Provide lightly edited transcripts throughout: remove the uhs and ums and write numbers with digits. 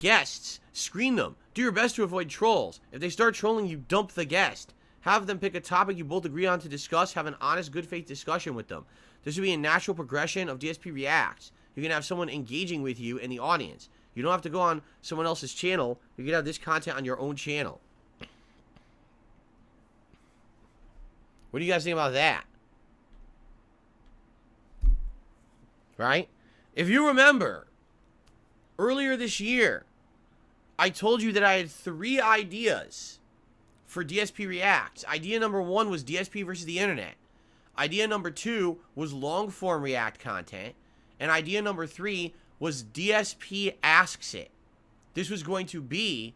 Guests, screen them. Do your best to avoid trolls. If they start trolling you, dump the guest. Have them pick a topic you both agree on to discuss. Have an honest, good faith discussion with them. This would be a natural progression of DSP Reacts. You can have someone engaging with you in the audience. You don't have to go on someone else's channel. You can have this content on your own channel. What do you guys think about that? Right? If you remember, earlier this year, I told you that I had 3 ideas for DSP Reacts. Idea number 1 was DSP versus the internet. Idea number 2 was long-form React content. And idea number 3 was DSP Asks It. This was going to be...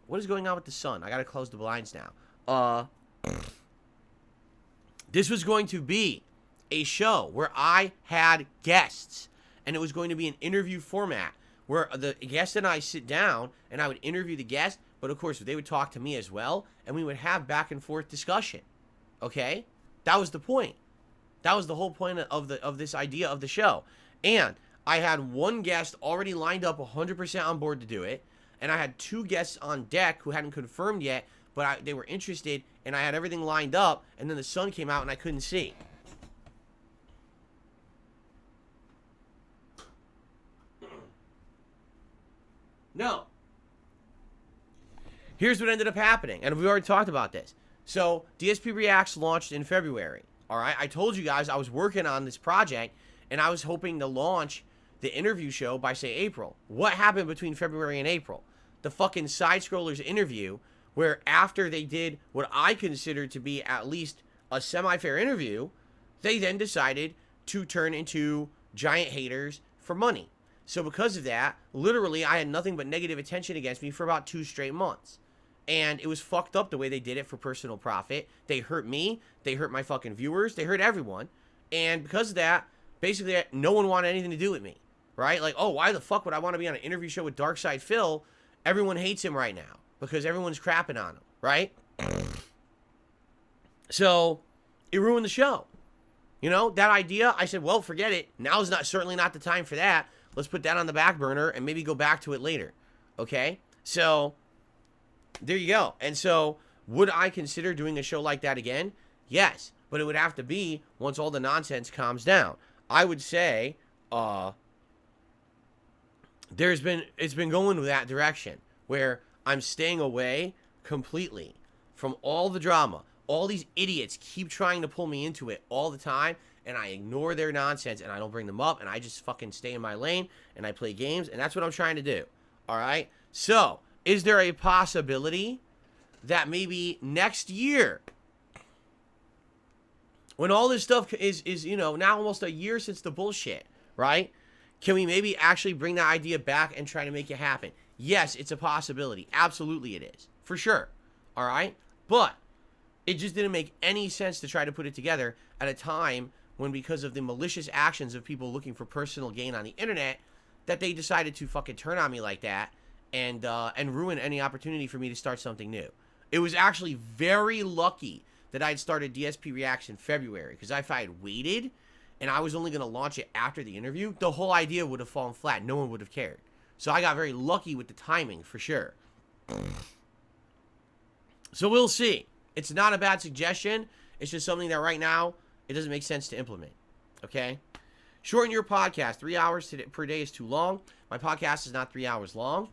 What is going on with the sun? I gotta close the blinds now. This was going to be a show where I had guests. And it was going to be an interview format where the guest and I sit down and I would interview the guest, but of course they would talk to me as well, and we would have back and forth discussion. Okay? That was the point. That was the whole point of this idea of the show. And I had one guest already lined up 100% on board to do it, and I had 2 guests on deck who hadn't confirmed yet, but they were interested, and I had everything lined up, and then the sun came out and I couldn't see. No. Here's what ended up happening, and we've already talked about this. So, DSP Reacts launched in February, all right? I told you guys I was working on this project, and I was hoping to launch the interview show by, say, April. What happened between February and April? The fucking Side-Scrollers interview, where after they did what I considered to be at least a semi-fair interview, they then decided to turn into giant haters for money. So because of that, literally, I had nothing but negative attention against me for about 2 straight months. And it was fucked up the way they did it for personal profit. They hurt me. They hurt my fucking viewers. They hurt everyone. And because of that, basically, no one wanted anything to do with me. Right? Like, oh, why the fuck would I want to be on an interview show with Darkside Phil? Everyone hates him right now because everyone's crapping on him. Right? So, it ruined the show. You know, that idea, I said, well, forget it. Now's certainly not the time for that. Let's put that on the back burner and maybe go back to it later. Okay? So, there you go. And so, would I consider doing a show like that again? Yes. But it would have to be once all the nonsense calms down. I would say, it's been going in that direction where I'm staying away completely from all the drama. All these idiots keep trying to pull me into it all the time, and I ignore their nonsense, and I don't bring them up, and I just fucking stay in my lane, and I play games, and that's what I'm trying to do. All right? So, is there a possibility that maybe next year, when all this stuff is you know, now almost a year since the bullshit, right? Can we maybe actually bring that idea back and try to make it happen? Yes, it's a possibility. Absolutely it is. For sure. All right? But it just didn't make any sense to try to put it together at a time when, because of the malicious actions of people looking for personal gain on the internet, that they decided to fucking turn on me like that and ruin any opportunity for me to start something new. It was actually very lucky that I'd started DSP Reacts in February, because if I had waited and I was only going to launch it after the interview, the whole idea would have fallen flat. No one would have cared. So I got very lucky with the timing, for sure. So we'll see. It's not a bad suggestion. It's just something that right now, it doesn't make sense to implement. Okay? Shorten your podcast. 3 hours per day is too long. My podcast is not 3 hours long.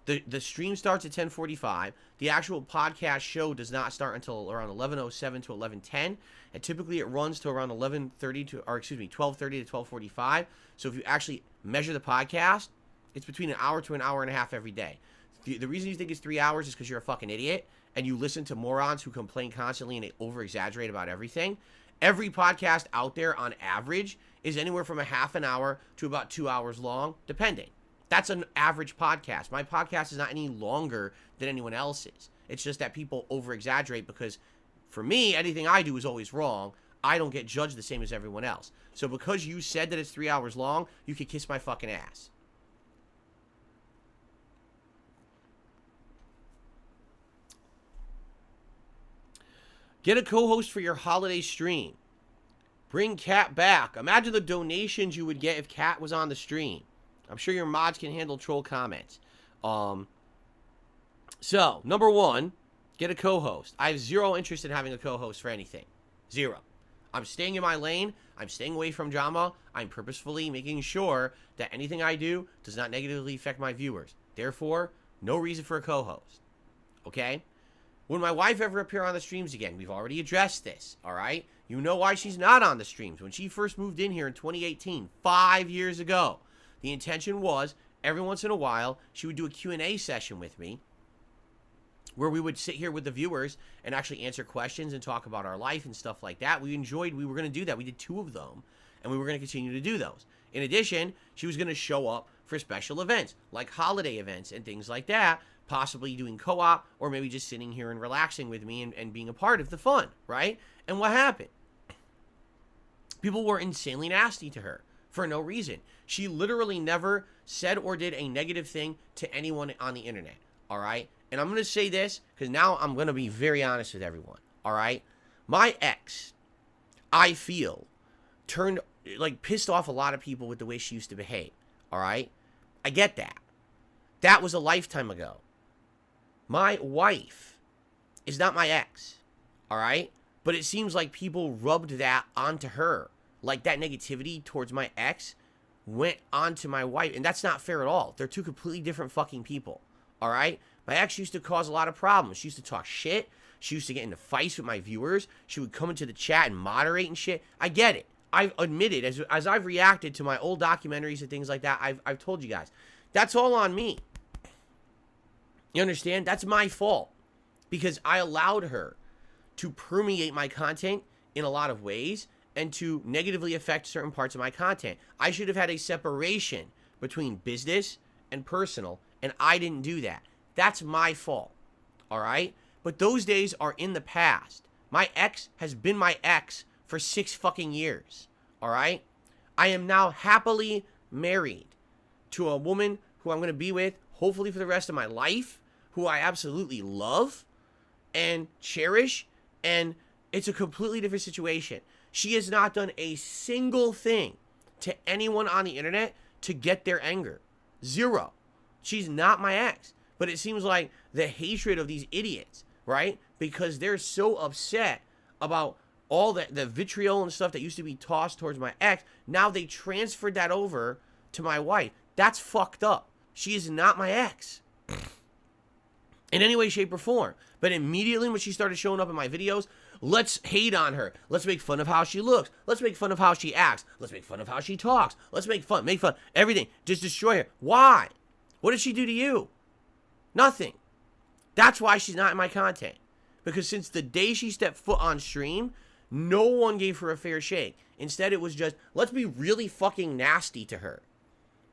The stream starts at 10:45. The actual podcast show does not start until around 11:07 to 11:10. And typically it runs to around 12:30 to 12:45. So if you actually measure the podcast, it's between an hour to an hour and a half every day. The reason you think it's 3 hours is because you're a fucking idiot and you listen to morons who complain constantly and they over-exaggerate about everything. Every podcast out there on average is anywhere from a half an hour to about 2 hours long, depending. That's an average podcast. My podcast is not any longer than anyone else's. It's just that people over-exaggerate because, for me, anything I do is always wrong. I don't get judged the same as everyone else. So because you said that it's 3 hours long, you can kiss my fucking ass. Get a co-host for your holiday stream. Bring Kat back. Imagine the donations you would get if Kat was on the stream. I'm sure your mods can handle troll comments. So, number one, get a co-host. I have zero interest in having a co-host for anything. Zero. I'm staying in my lane. I'm staying away from drama. I'm purposefully making sure that anything I do does not negatively affect my viewers. Therefore, no reason for a co-host. Okay? Will my wife ever appear on the streams again? We've already addressed this, all right? You know why she's not on the streams. When she first moved in here in 2018, 5 years ago, the intention was every once in a while she would do a Q&A session with me where we would sit here with the viewers and actually answer questions and talk about our life and stuff like that. We were going to do that. We did 2 of them, and we were going to continue to do those. In addition, she was going to show up for special events, like holiday events and things like that, possibly doing co-op or maybe just sitting here and relaxing with me and being a part of the fun, right? And what happened? People were insanely nasty to her for no reason. She literally never said or did a negative thing to anyone on the internet, all right? And I'm going to say this because now I'm going to be very honest with everyone, all right? My ex, I feel, pissed off a lot of people with the way she used to behave, all right? I get that. That was a lifetime ago. My wife is not my ex, all right? But it seems like people rubbed that onto her. Like that negativity towards my ex went onto my wife. And that's not fair at all. They're 2 completely different fucking people, all right? My ex used to cause a lot of problems. She used to talk shit. She used to get into fights with my viewers. She would come into the chat and moderate and shit. I get it. I've admitted, as I've reacted to my old documentaries and things like that, I've told you guys. That's all on me. You understand? That's my fault. Because I allowed her to permeate my content in a lot of ways and to negatively affect certain parts of my content. I should have had a separation between business and personal, and I didn't do that. That's my fault, all right? But those days are in the past. My ex has been my ex for 6 fucking years, all right? I am now happily married to a woman who I'm going to be with, hopefully for the rest of my life, who I absolutely love and cherish, and it's a completely different situation. She has not done a single thing to anyone on the internet to get their anger. 0. She's not my ex. But it seems like the hatred of these idiots, right? Because they're so upset about all the vitriol and stuff that used to be tossed towards my ex. Now they transferred that over to my wife. That's fucked up. She is not my ex in any way, shape, or form. But immediately when she started showing up in my videos, let's hate on her. Let's make fun of how she looks. Let's make fun of how she acts. Let's make fun of how she talks. Let's make fun, everything. Just destroy her. Why? What did she do to you? Nothing. That's why she's not in my content. Because since the day she stepped foot on stream, no one gave her a fair shake. Instead, it was just, let's be really fucking nasty to her.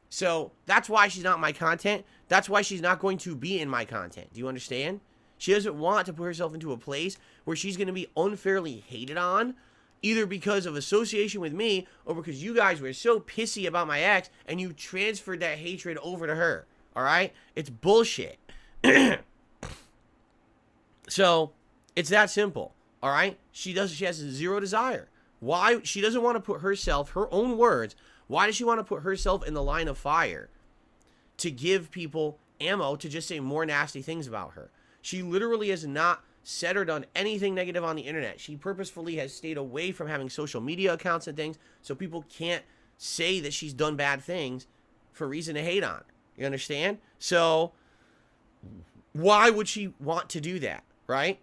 So that's why she's not in my content. That's why she's not going to be in my content. Do you understand? She doesn't want to put herself into a place where she's going to be unfairly hated on, either because of association with me or because you guys were so pissy about my ex and you transferred that hatred over to her. All right? It's bullshit. So it's that simple. All right? She has 0 desire. Why? She doesn't want to put herself, her own words, why does she want to put herself in the line of fire to give people ammo to just say more nasty things about her? She literally has not said or done anything negative on the internet. She purposefully has stayed away from having social media accounts and things so people can't say that she's done bad things for reason to hate on her. You understand? So why would she want to do that, right?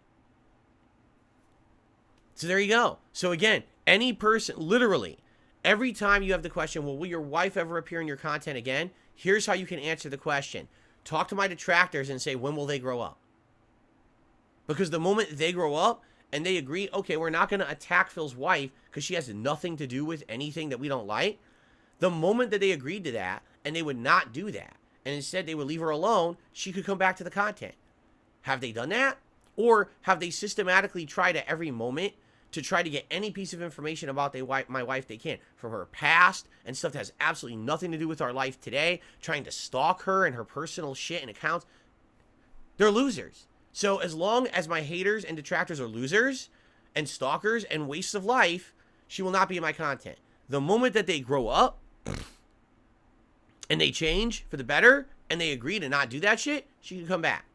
So there you go. So again, any person, literally, every time you have the question, well, will your wife ever appear in your content again? Here's how you can answer the question. Talk to my detractors and say, when will they grow up? Because the moment they grow up and they agree, okay, we're not going to attack Phil's wife because she has nothing to do with anything that we don't like. The moment that they agreed to that and they would not do that, and instead they would leave her alone, she could come back to the content. Have they done that? Or have they systematically tried at every moment to try to get any piece of information about my wife they can, from her past and stuff that has absolutely nothing to do with our life today, trying to stalk her and her personal shit and accounts? They're losers. So as long as my haters and detractors are losers and stalkers and wastes of life, she will not be in my content. The moment that they grow up and they change for the better and they agree to not do that shit, she can come back.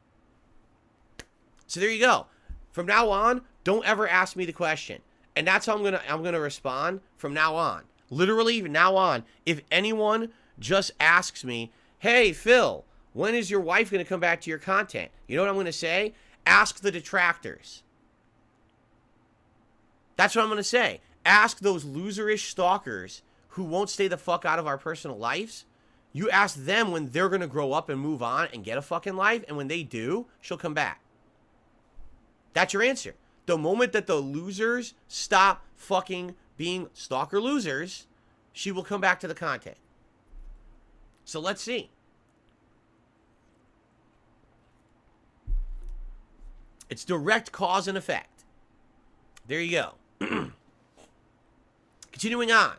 So there you go. From now on, don't ever ask me the question. And that's how I'm gonna respond from now on. Literally, from now on, if anyone just asks me, hey, Phil, when is your wife going to come back to your content? You know what I'm going to say? Ask the detractors. That's what I'm going to say. Ask those loserish stalkers who won't stay the fuck out of our personal lives. You ask them when they're going to grow up and move on and get a fucking life. And when they do, she'll come back. That's your answer. The moment that the losers stop fucking being stalker losers, she will come back to the content. So let's see. It's direct cause and effect. There you go. Continuing on.